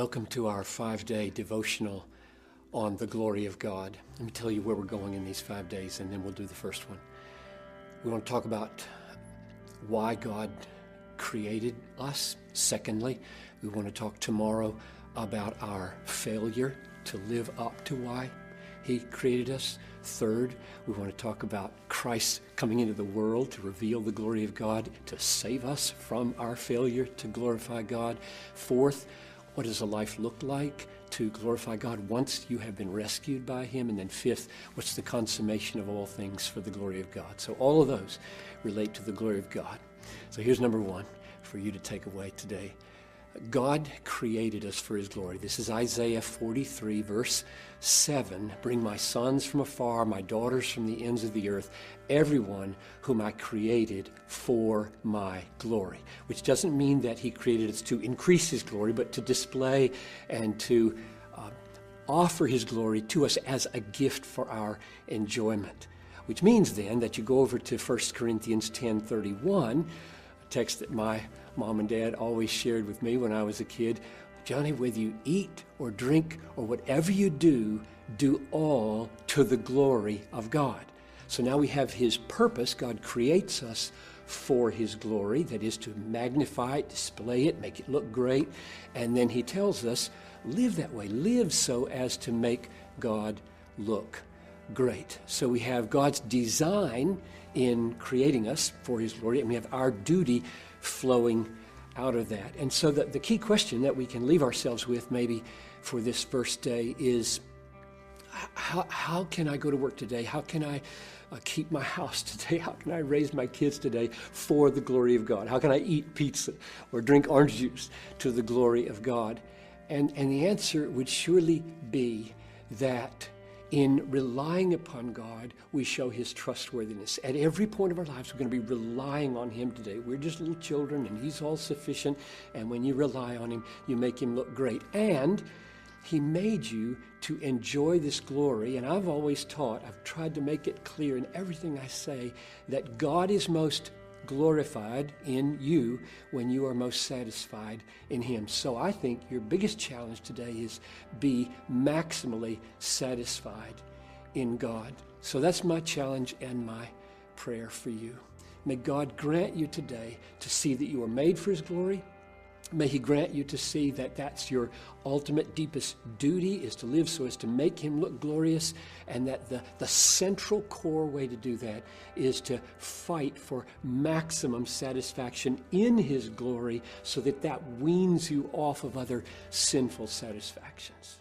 Welcome to our 5-day devotional on the glory of God. Let me tell you where we're going in these 5 days, and then we'll do the first one. We want to talk about why God created us. Secondly, we want to talk tomorrow about our failure to live up to why He created us. Third, we want to talk about Christ coming into the world to reveal the glory of God, to save us from our failure to glorify God. Fourth, what does a life look like to glorify God once you have been rescued by Him? And then fifth, what's the consummation of all things for the glory of God? So all of those relate to the glory of God. So here's number one for you to take away today. God created us for His glory. This is Isaiah 43, verse 7. Bring my sons from afar, my daughters from the ends of the earth, everyone whom I created for my glory. Which doesn't mean that He created us to increase His glory, but to display and to offer His glory to us as a gift for our enjoyment. Which means then that you go over to 1 Corinthians 10:31, a text that my mom and dad always shared with me when I was a kid. Johnny, whether you eat or drink or whatever you do, do all to the glory of God. So now we have His purpose. God creates us for His glory, that is to magnify it, display it, make it look great. And then He tells us, live that way. Live so as to make God look great. So we have God's design in creating us for His glory, and we have our duty flowing out of that. And so the key question that we can leave ourselves with maybe for this first day is, how can I go to work today? How can I keep my house today? How can I raise my kids today for the glory of God? How can I eat pizza or drink orange juice to the glory of God? And the answer would surely be that in relying upon God, we show His trustworthiness. At every point of our lives, we're going to be relying on Him today. We're just little children, and He's all sufficient. And when you rely on Him, you make Him look great. And He made you to enjoy this glory. And I've always taught, I've tried to make it clear in everything I say, that God is most glorified in you when you are most satisfied in Him. So I think your biggest challenge today is be maximally satisfied in God. So that's my challenge and my prayer for you. May God grant you today to see that you are made for His glory. May He grant you to see that that's your ultimate, deepest duty, is to live so as to make Him look glorious, and that the central core way to do that is to fight for maximum satisfaction in His glory so that that weans you off of other sinful satisfactions.